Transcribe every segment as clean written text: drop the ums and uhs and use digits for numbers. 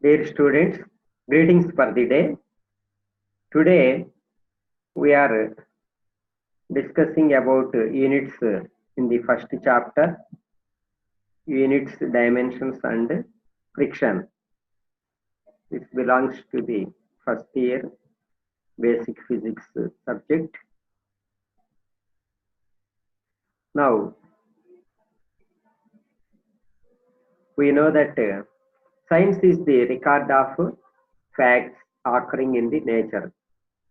Dear students, greetings for the day. Today we are discussing about units in the first chapter, units, dimensions and friction. This belongs to the first year basic physics subject. Now we know that science is the record of facts occurring in the nature.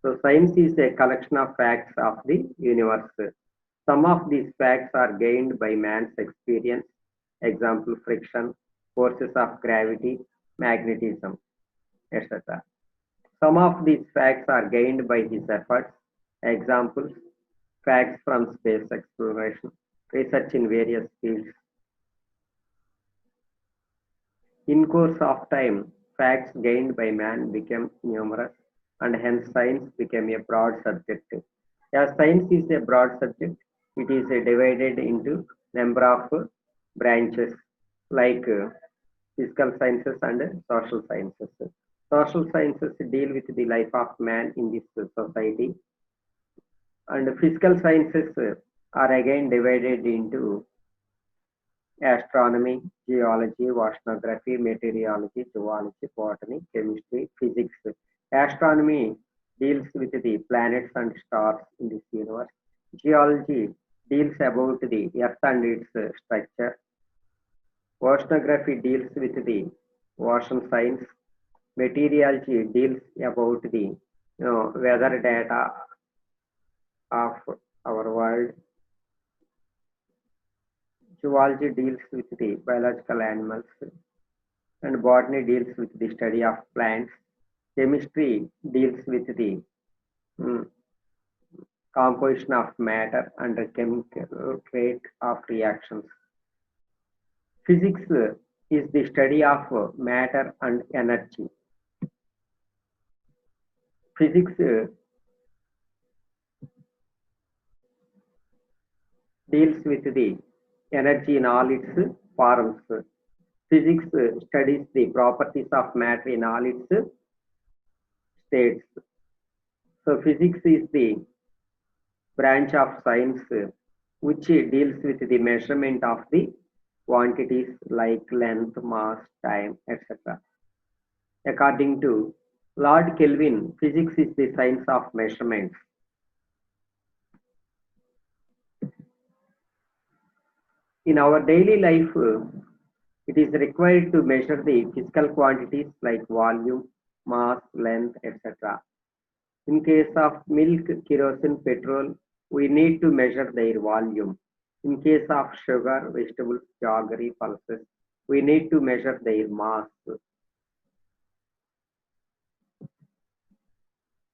So science is a collection of facts of the universe. Some of these facts are gained by man's experience, example friction, forces of gravity, magnetism, etc. Some of these facts are gained by his efforts, examples, facts from space exploration, research in various fields. In course of time, facts gained by man became numerous and hence science became a broad subject. As science is a broad subject, it is divided into number of branches like physical sciences and social sciences. Social sciences deal with the life of man in this society, and physical sciences are again divided into astronomy, geology, oceanography, meteorology, zoology, botany, chemistry, physics. Astronomy deals with the planets and stars in this universe. Geology deals about the earth and its structure. Oceanography deals with the ocean science. Meteorology deals about the weather data of our world. Zoology deals with the biological animals, and botany deals with the study of plants. Chemistry deals with the mm, composition of matter and the chemical rate of reactions. Physics is the study of matter and energy. Physics deals with the energy in all its forms. Physics studies the properties of matter in all its states. So physics is the branch of science which deals with the measurement of the quantities like length, mass, time, etc. According to Lord Kelvin, physics is the science of measurements. In our daily life, it is required to measure the physical quantities like volume, mass, length, etc. In case of milk, kerosene, petrol, we need to measure their volume. In case of sugar, vegetables, jaggery, pulses, we need to measure their mass.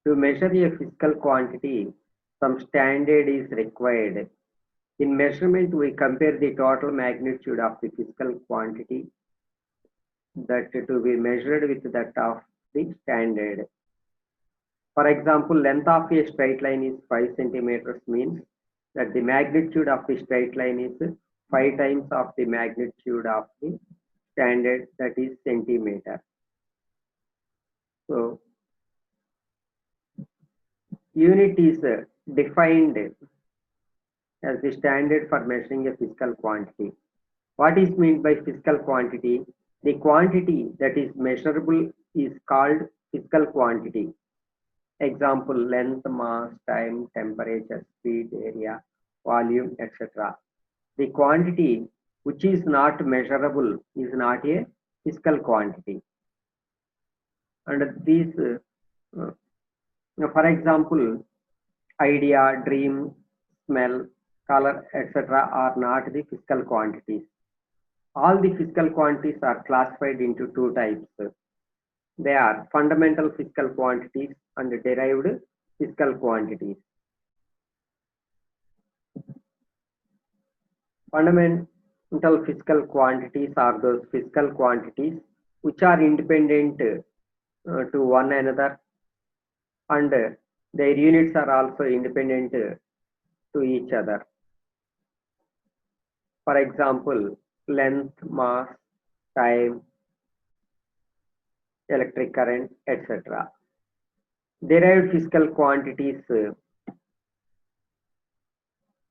To measure a physical quantity, some standard is required. In measurement, we compare the total magnitude of the physical quantity that to be measured with that of the standard. For example, length of a straight line is 5 centimeters means that the magnitude of the straight line is 5 times of the magnitude of the standard, that is centimeter. So unit is defined as the standard for measuring a physical quantity. What is meant by physical quantity? The quantity that is measurable is called physical quantity. Example, length, mass, time, temperature, speed, area, volume, etc. The quantity which is not measurable is not a physical quantity. And these, for example, idea, dream, smell, color, etc. are not the physical quantities. All the physical quantities are classified into two types. They are fundamental physical quantities and derived physical quantities. Fundamental physical quantities are those physical quantities which are independent to one another, and their units are also independent to each other. For example, length, mass, time, electric current, etc. Derived physical quantities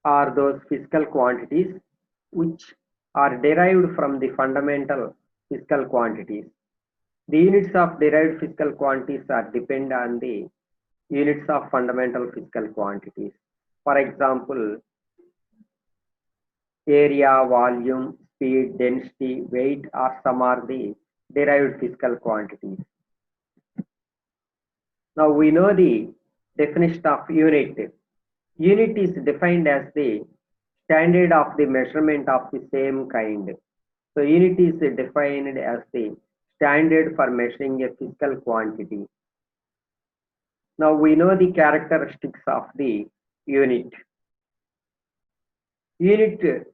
are those physical quantities which are derived from the fundamental physical quantities. The units of derived physical quantities are depend on the units of fundamental physical quantities. For example, area, volume, speed, density, weight are some are the derived physical quantities. Now we know the definition of unit. Unit is defined as the standard of the measurement of the same kind. So unit is defined as the standard for measuring a physical quantity. Now we know the characteristics of the unit. Unit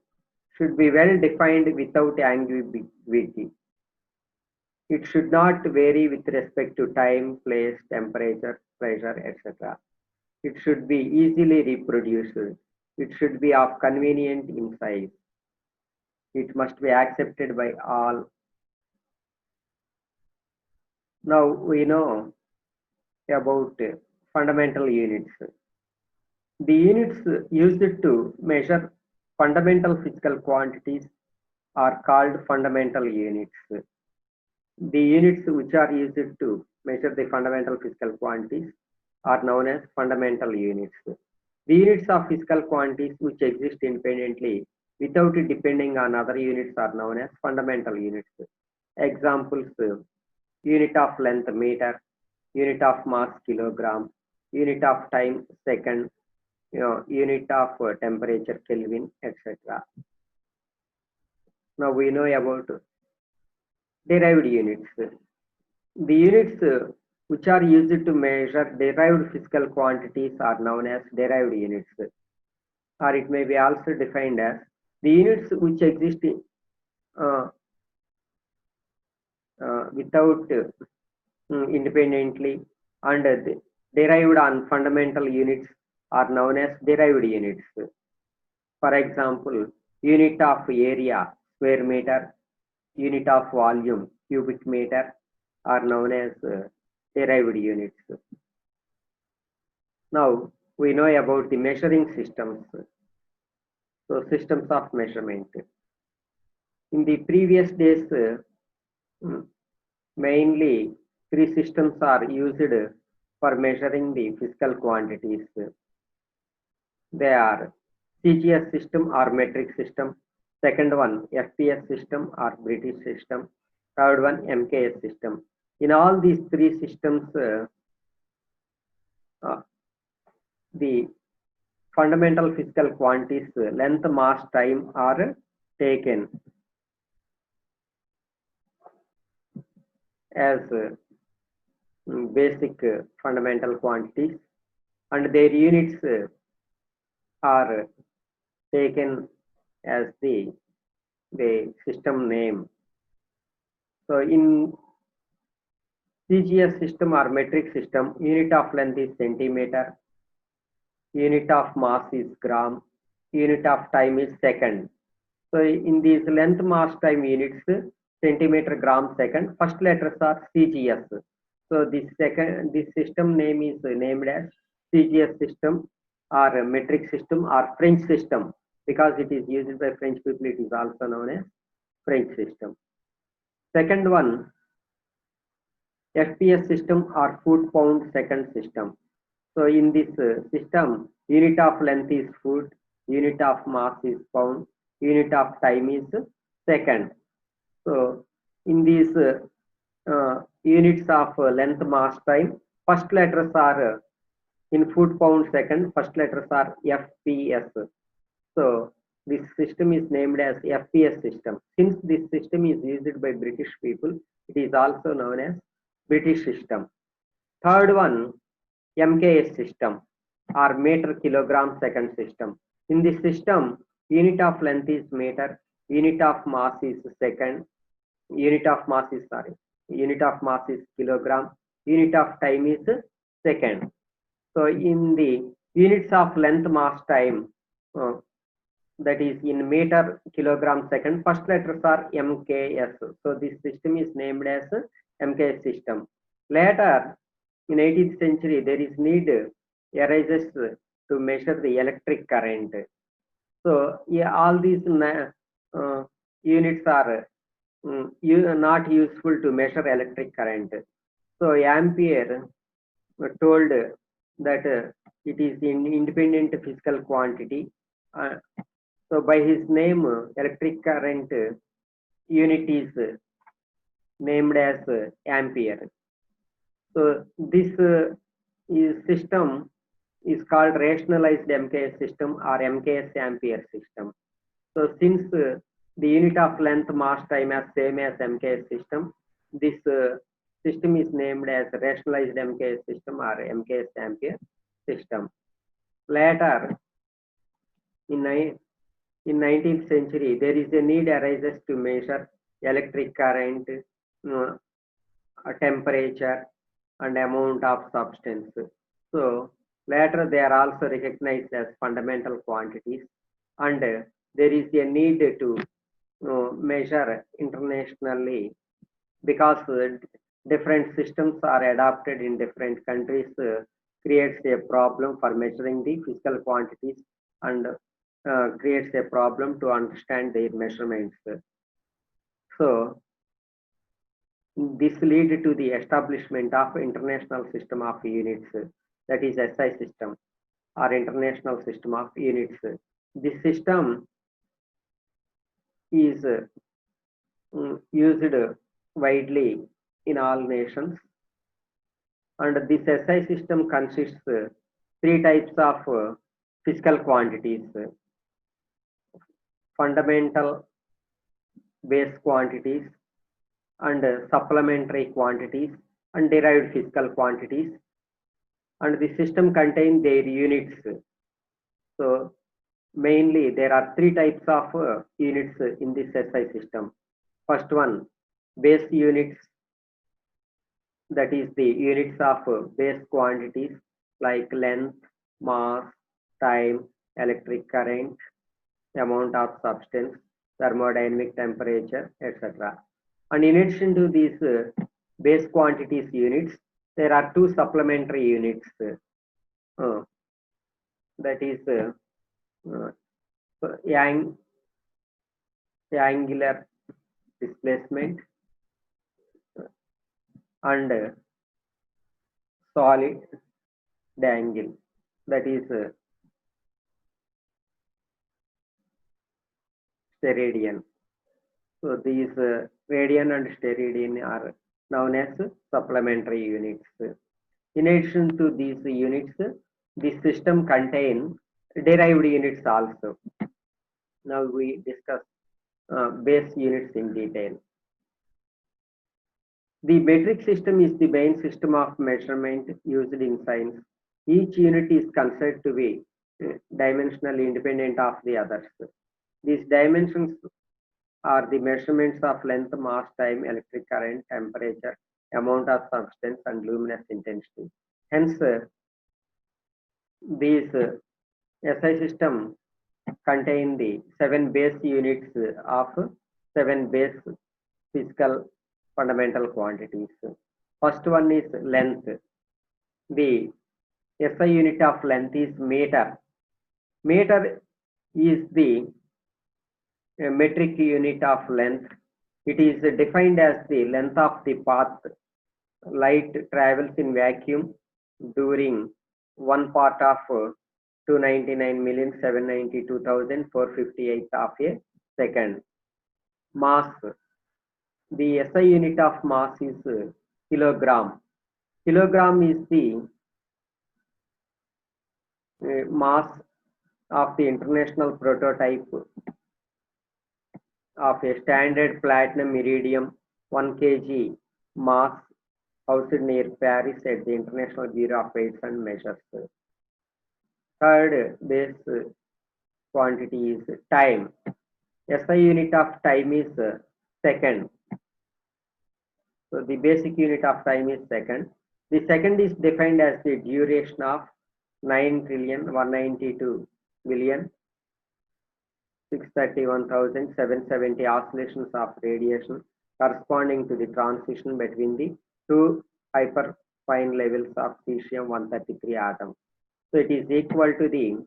should be well defined without ambiguity. It should not vary with respect to time, place, temperature, pressure, etc. It should be easily reproduced. It should be of convenient in size. It must be accepted by all. Now we know about fundamental units. The units used to measure fundamental physical quantities are called fundamental units. The units which are used to measure the fundamental physical quantities are known as fundamental units. The units of physical quantities which exist independently without depending on other units are known as fundamental units. Examples: unit of length meter, unit of mass kilogram, unit of time second, unit of temperature Kelvin, etc. Now we know about derived units. The units which are used to measure derived physical quantities are known as derived units, or it may be also defined as the units which exist without independently and derived on fundamental units are known as derived units. For example, unit of area, square meter, unit of volume, cubic meter are known as derived units. Now we know about the measuring systems. So systems of measurement. In the previous days, mainly three systems are used for measuring the physical quantities. They are CGS system or metric system, second one FPS system or British system, third one MKS system. In all these three systems, the fundamental physical quantities length, mass, time are taken as basic fundamental quantities, and their units are taken as the system name. So in CGS system or metric system, unit of length is centimeter, unit of mass is gram, unit of time is second. So in these length, mass, time units, centimeter, gram, second, first letters are CGS. So this system name is named as CGS system or metric system or French system, because it is used by French people. It is also known as French system. Second one, FPS system or foot pound second system. So in this system, unit of length is foot, unit of mass is pound, unit of time is second. So in these units of length, mass, time, first letters are in foot pound second, first letters are FPS. So this system is named as FPS system. Since this system is used by British people, it is also known as British system. Third one, MKS system or meter kilogram second system. In this system, unit of length is meter, unit of mass is second, unit of mass is kilogram, unit of time is second. So in the units of length, mass, time, that is in meter, kilogram, second, first letters are MKS. So this system is named as MKS system. Later, in 18th century, there is need arises to measure the electric current. So yeah, all these units are not useful to measure electric current. So Ampere told that it is an independent physical quantity. So by his name, electric current unit is named as ampere. So this system is called rationalized MKS system or MKS ampere system. So since the unit of length, mass, time is same as MKS system, this system is named as rationalized MKS system or MKS ampere system. Later, in 19th century, there is a need arises to measure electric current, temperature, and amount of substance. So later they are also recognized as fundamental quantities, and there is a need to measure internationally because different systems are adopted in different countries, creates a problem for measuring the physical quantities and creates a problem to understand their measurements. So this lead to the establishment of international system of units, that is SI system or international system of units. This system is used widely in all nations, and this SI system consists three types of physical quantities: fundamental base quantities, and supplementary quantities, and derived physical quantities, and the system contains their units. So mainly there are three types of units in this SI system. First one, base units, that is the units of base quantities like length, mass, time, electric current, amount of substance, thermodynamic temperature, etc. And in addition to these base quantities units, there are two supplementary units, that is angular displacement and solid angle, that is steradian. So these radian and steradian are known as supplementary units. In addition to these units, the system contains derived units also. Now we discuss base units in detail. The metric system is the main system of measurement used in science. Each unit is considered to be dimensionally independent of the others. These dimensions are the measurements of length, mass, time, electric current, temperature, amount of substance, and luminous intensity. Hence, these SI system contain the 7 base units of 7 base physical fundamental quantities. First one is length. The SI unit of length is meter. Meter is the metric unit of length. It is defined as the length of the path light travels in vacuum during one part of 299,792,458 of a second. Mass. The SI unit of mass is kilogram. Kilogram is the mass of the international prototype of a standard platinum iridium 1 kg mass housed near Paris at the International Bureau of Weights and Measures. Third base quantity is time. SI unit of time is second. So the basic unit of time is second. The second is defined as the duration of 9,192,631,770 oscillations of radiation corresponding to the transition between the two hyperfine levels of cesium-133 atom. So it is equal to the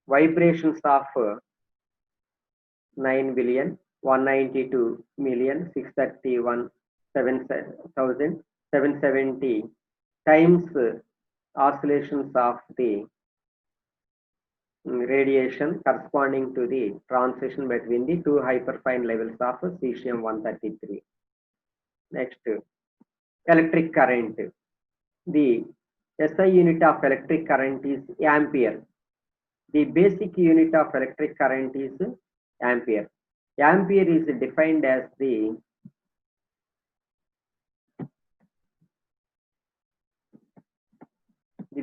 vibrations of 9,192,631,770 times oscillations of the radiation corresponding to the transition between the two hyperfine levels of cesium-133. Next, electric current. The SI unit of electric current is ampere. The basic unit of electric current is ampere. Ampere is defined as the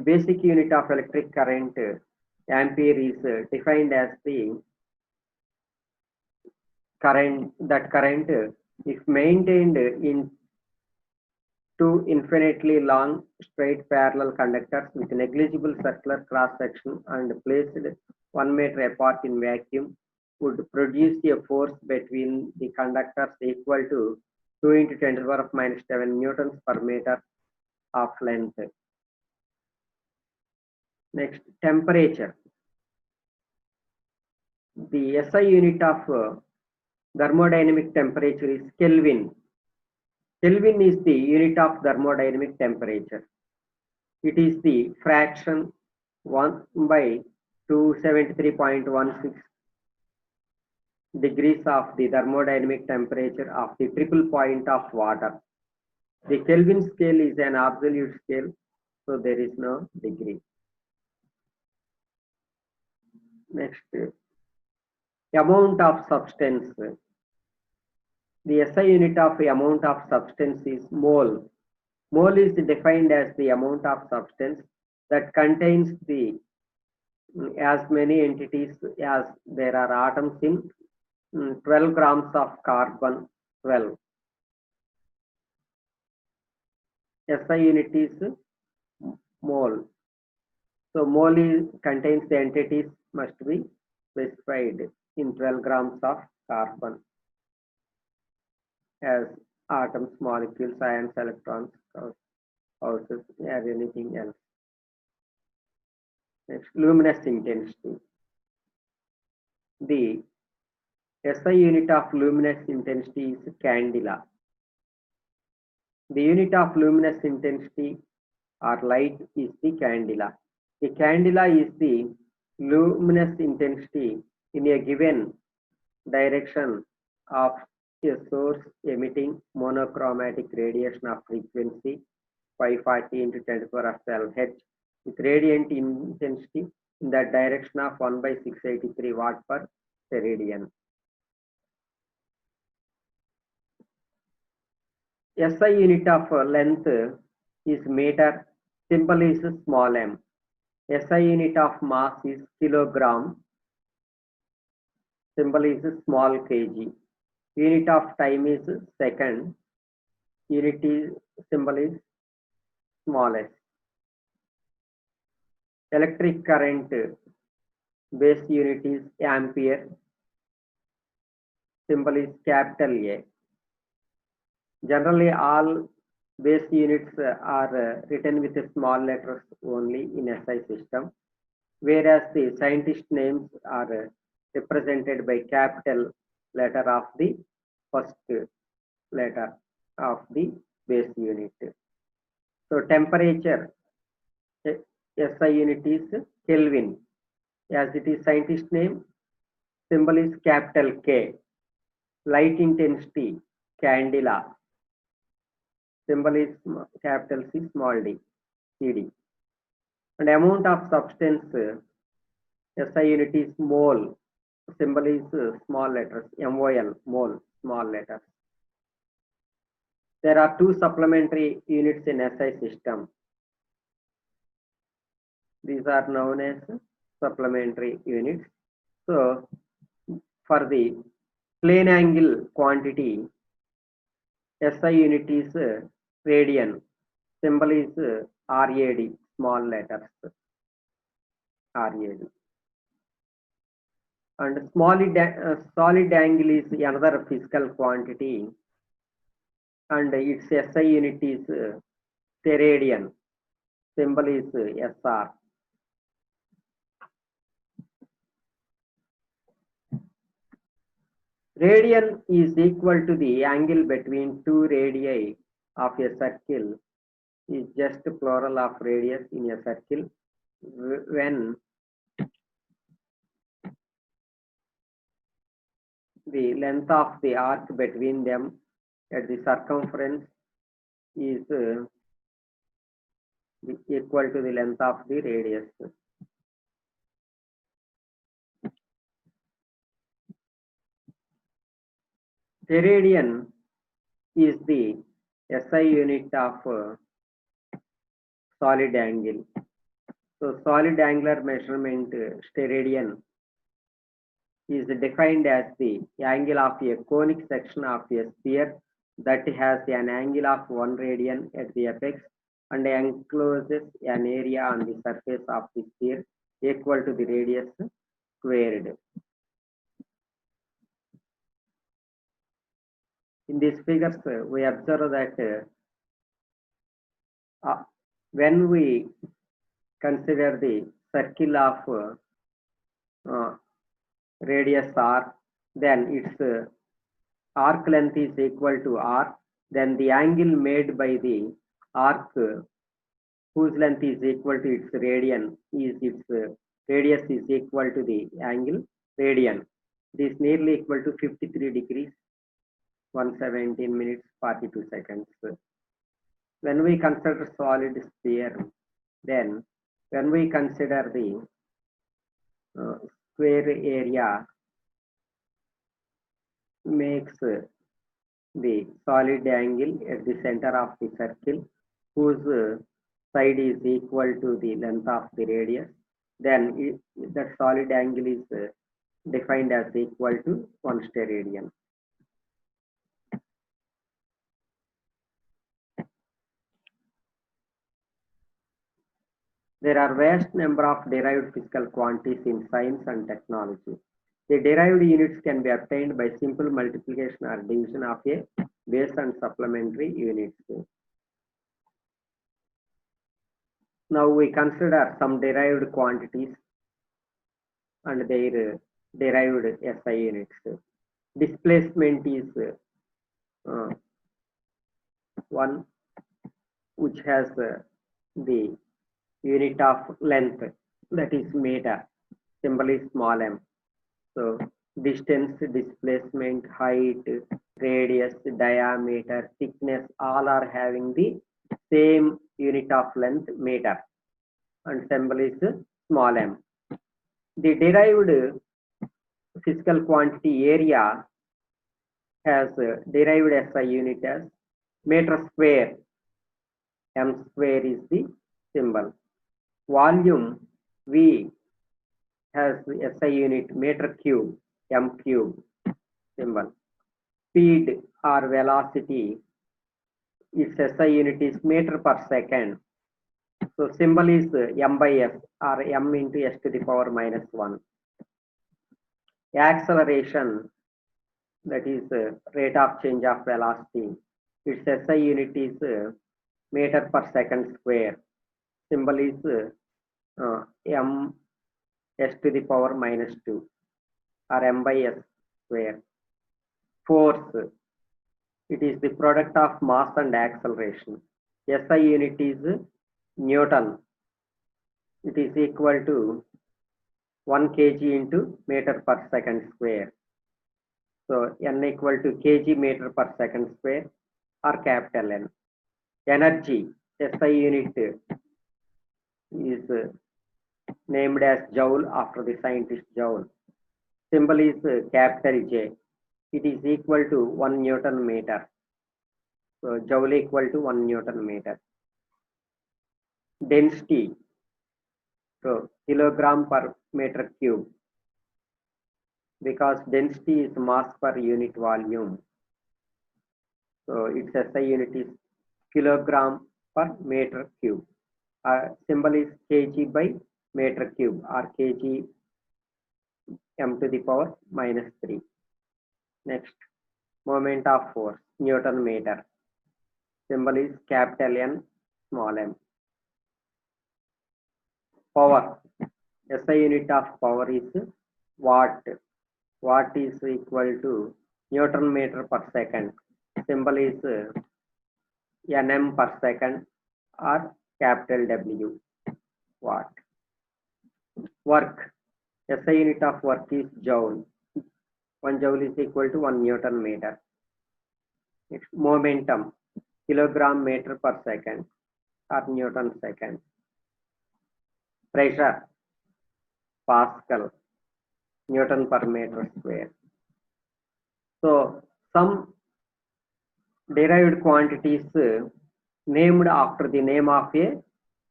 basic unit of electric current. Ampere is defined as the current if maintained in two infinitely long straight parallel conductors with negligible circular cross section and placed 1 meter apart in vacuum, would produce a force between the conductors equal to 2 into 10 to the power of minus 7 newtons per meter of length. Next, temperature. The SI unit of thermodynamic temperature is Kelvin. Kelvin is the unit of thermodynamic temperature. It is the fraction 1 by 273.16 degrees of the thermodynamic temperature of the triple point of water. The Kelvin scale is an absolute scale, so there is no degree. Next, amount of substance. The SI unit of amount of substance is mole. Mole is defined as the amount of substance that contains the as many entities as there are atoms in 12 grams of carbon 12. SI unit is mole. So mole contains the entities must be specified in 12 grams of carbon as atoms, molecules, ions, electrons, houses, or anything else. Next, luminous intensity. The SI unit of luminous intensity is candela. The unit of luminous intensity or light is the candela. The candela is the luminous intensity in a given direction of a source emitting monochromatic radiation of frequency 540 into 10 to the power of 12 Hz with radiant intensity in the direction of 1 by 683 watt per steradian. SI unit of length is meter, symbol is small m. SI unit of mass is kilogram, symbol is small kg. Unit of time is second, unit is symbol is small s. Electric current base unit is ampere, symbol is capital A. Generally, all base units are written with small letters only in SI system, whereas the scientist names are represented by capital letter of the first letter of the base unit. So temperature, SI unit is Kelvin. As it is scientist name, symbol is capital K. Light intensity, candela. Symbol is capital C, small d, CD. And amount of substance, SI unit is mole. Symbol is small letters, MOL, mole, small letters. There are two supplementary units in SI system. These are known as supplementary units. So, for the plane angle quantity, SI unit is radian. Symbol is RAD, small letters, RAD. And solid angle is another physical quantity, and its SI unit is steradian. Symbol is SR. Radian is equal to the angle between two radii of a circle, is just plural of radius in a circle when the length of the arc between them at the circumference is equal to the length of the radius. Steradian is the SI unit of solid angle. So solid angular measurement steradian is defined as the angle of a conic section of a sphere that has an angle of 1 radian at the apex and encloses an area on the surface of the sphere equal to the radius squared. In these figures, we observe that when we consider the circle of radius r, then its arc length is equal to r, then the angle made by the arc whose length is equal to its radian is its radius is equal to the angle radian. It is nearly equal to 53 degrees, 117 minutes, 42 seconds. When we consider solid sphere, then when we consider the square area makes the solid angle at the center of the circle whose side is equal to the length of the radius, then that solid angle is defined as equal to 1 steradian. There are vast number of derived physical quantities in science and technology. The derived units can be obtained by simple multiplication or division of a base and supplementary units. Now we consider some derived quantities and their derived SI units. Displacement is one which has the unit of length, that is meter. Symbol is small m. So distance, displacement, height, radius, diameter, thickness, all are having the same unit of length, meter, and symbol is small m. The derived physical quantity area has derived SI unit as meter square. M square is the symbol. Volume V has the SI unit meter cube, M cube symbol. Speed or velocity, its SI unit is meter per second. So symbol is M by S or M into S to the power minus 1. Acceleration, that is rate of change of velocity, its SI unit is meter per second square. Symbol is M S to the power minus 2 or M by S square. Force, it is the product of mass and acceleration. SI unit is Newton. It is equal to 1 kg into meter per second square. So N equal to kg meter per second square or capital N. Energy, SI unit is named as Joule after the scientist Joule. Symbol is capital J. It is equal to 1 Newton meter. So Joule equal to 1 Newton meter. Density, so kilogram per meter cube, because density is mass per unit volume. So its SI unit is kilogram per meter cube. Symbol is kg by meter cube or kg m to the power minus 3. Next, moment of force, Newton meter. Symbol is capital N, small m. Power, SI unit of power is watt. Watt is equal to Newton meter per second. Symbol is Nm per second or capital W, watt. Work, SI unit of work is joule. 1 joule is equal to 1 Newton meter. Next, momentum, kilogram meter per second or Newton second. Pressure, Pascal, Newton per meter square. So some derived quantities named after the name of a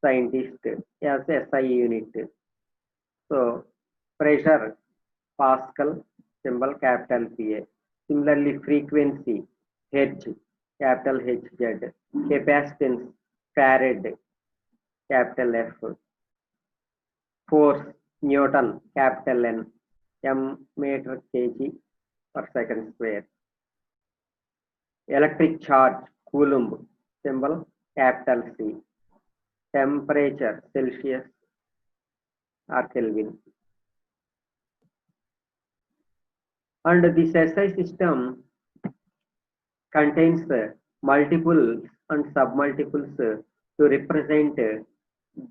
scientist as SI unit. So pressure, Pascal, symbol capital PA. Similarly, frequency, Hertz, capital HZ. Capacitance, Farad, capital F. Force, Newton, capital N. M meter kg per second square. Electric charge, Coulomb, symbol capital C. Temperature, Celsius or Kelvin. And this SI system contains multiples and submultiples to represent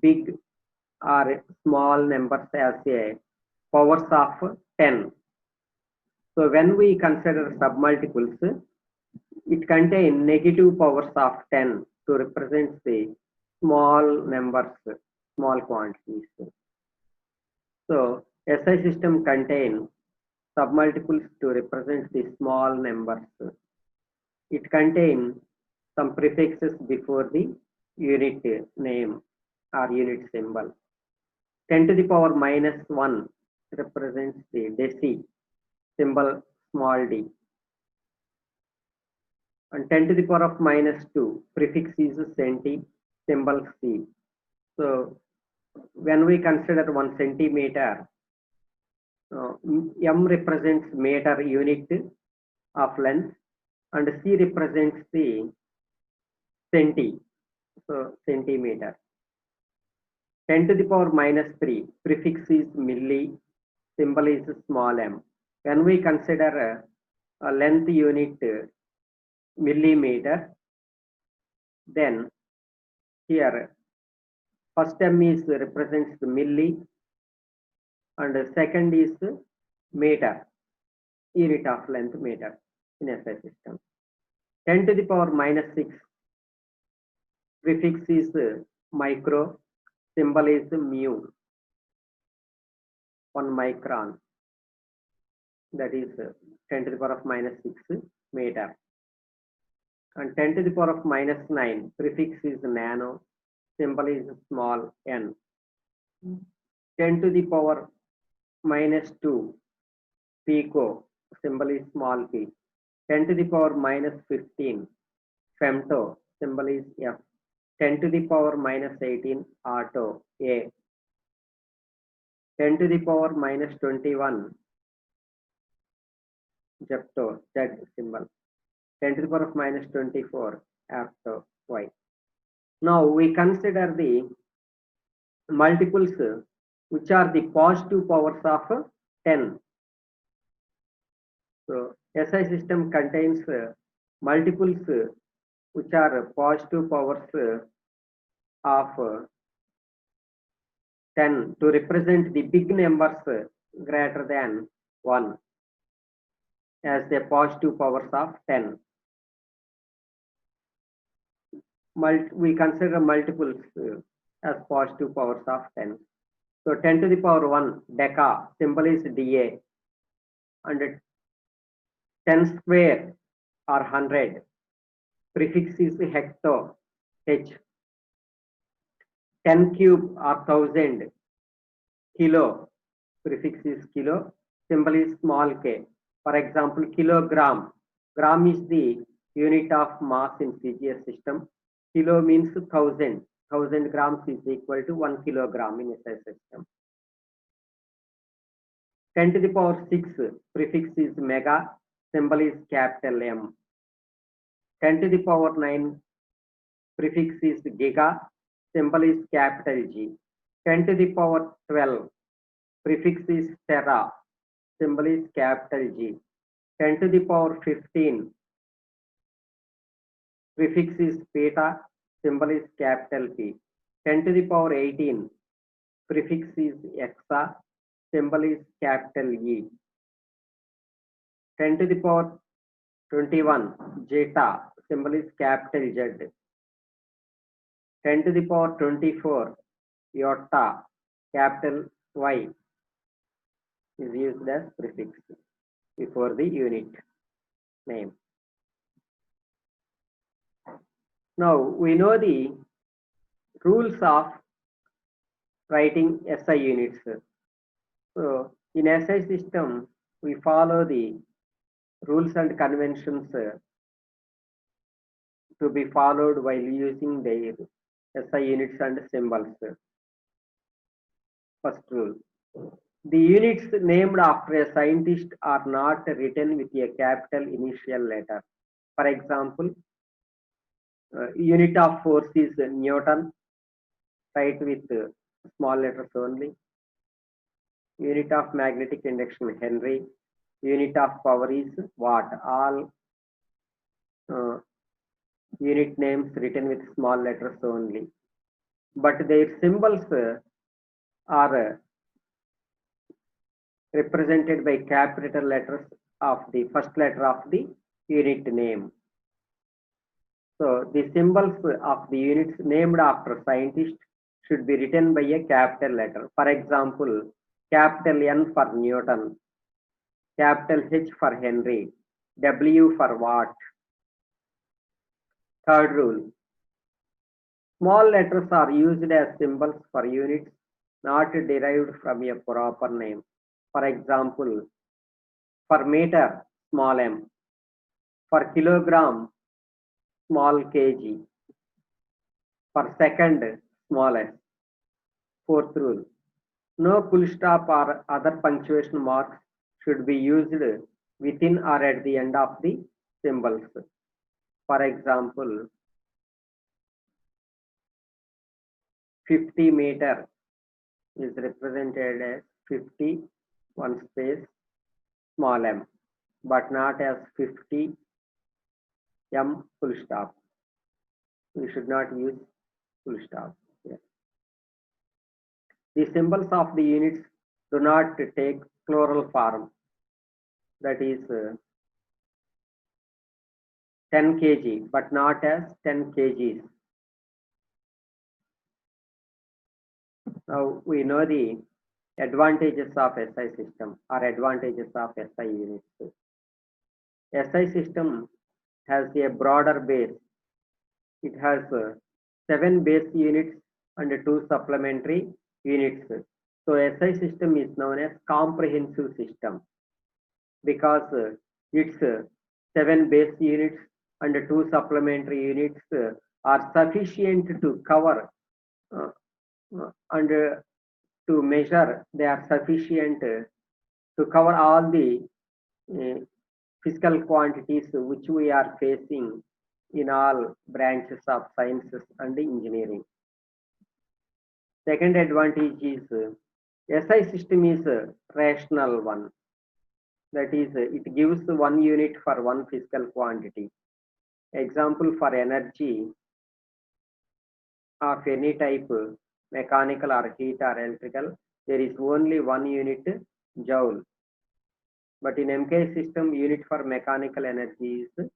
big or small numbers as a powers of 10. So when we consider submultiples, it contains negative powers of 10 to represent the small numbers, small quantities. So SI system contains submultiples to represent the small numbers. It contains some prefixes before the unit name or unit symbol. 10 to the power minus 1 represents the deci, symbol small d. And 10 to the power of minus 2, prefix is centi, symbol c. So when we consider 1 centimeter, m represents meter unit of length and c represents the centi, so centimeter. 10 to the power minus 3, prefix is milli, symbol is small m. When we consider a length unit millimeter, then here first m is represents the milli and second is meter, unit of length meter in SI system. 10 to the power minus 6, prefix is micro, symbol is mu, 1 micron, that is 10 to the power of minus 6 meter. And 10 to the power of minus 9, prefix is nano, symbol is small n. 10 to the power minus 2, pico, symbol is small p. 10 to the power minus 15, femto, symbol is f. 10 to the power minus 18, auto, a. 10 to the power minus 21, jepto, z symbol. 10 to the power of minus 24, after y. Now we consider the multiples which are the positive powers of 10. So SI system contains multiples which are positive powers of 10 to represent the big numbers greater than 1 as the positive powers of 10. We consider multiples as positive powers of 10. So 10 to the power 1, deca, symbol is dA, and 10 square or 100, prefix is hecto, h. 10 cube or 1000, kilo, prefix is kilo, symbol is small k. For example, kilogram, gram is the unit of mass in CGS system. Kilo means 1000. 1000 grams is equal to 1 kilogram in SI system. 10 to the power 6 prefix is mega, symbol is capital M. 10 to the power 9 prefix is giga, symbol is capital G. 10 to the power 12 prefix is tera, symbol is capital G. 10 to the power 15 prefix is peta, symbol is capital P. 10 to the power 18 prefix is exa, symbol is capital E. 10 to the power 21 zeta, symbol is capital Z. 10 to the power 24 iota, capital Y is used as prefix before the unit name. Now we know the rules of writing SI units. So in SI system, we follow the rules and conventions to be followed while using their SI units and symbols. First rule. The units named after a scientist are not written with a capital initial letter. For example, unit of force is Newton, write with small letters only. Unit of magnetic induction Henry. Unit of power is Watt. All unit names written with small letters only. But their symbols are represented by capital letters of the first letter of the unit name. So the symbols of the units named after scientists should be written by a capital letter. For example, capital N for Newton, capital H for Henry, W for Watt. Third rule. Small letters are used as symbols for units not derived from a proper name. For example, for meter, small m. For kilogram, small kg. For second, small s. Fourth rule. No full stop or other punctuation marks should be used within or at the end of the symbols. For example, 50 meter is represented as 50, one space, small m, but not as 50 m full stop. We should not use full stop here. The symbols of the units do not take plural form, that is 10 kg, but not as 10 kgs. Now we know the advantages of SI system or advantages of SI units. SI system has a broader base. It has 7 base units and 2 supplementary units. So SI system is known as comprehensive system because its 7 base units and 2 supplementary units are sufficient to cover and to measure. They are sufficient to cover all the physical quantities which we are facing in all branches of sciences and engineering. Second advantage is SI system is a rational one. That is, it gives 1 unit for 1 physical quantity. Example, for energy of any type, mechanical or heat or electrical, there is only 1 unit, joule. But in MK system, unit for mechanical energy is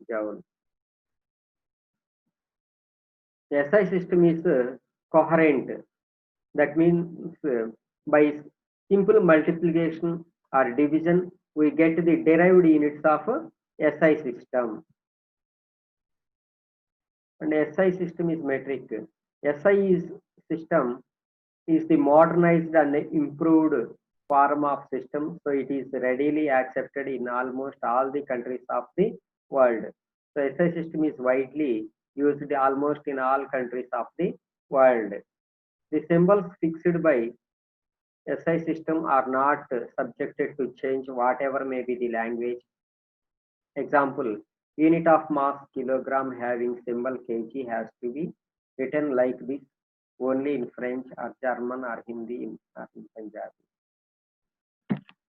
joule. The SI system is coherent. That means by simple multiplication or division, we get the derived units of SI system. And SI system is metric. SI system is the modernized and improved form of system, so it is readily accepted in almost all the countries of the world. So SI system is widely used almost in all countries of the world. The symbols fixed by SI system are not subjected to change whatever may be the language. Example, unit of mass kilogram having symbol kg has to be written like this only in French or German or Hindi or in Punjabi.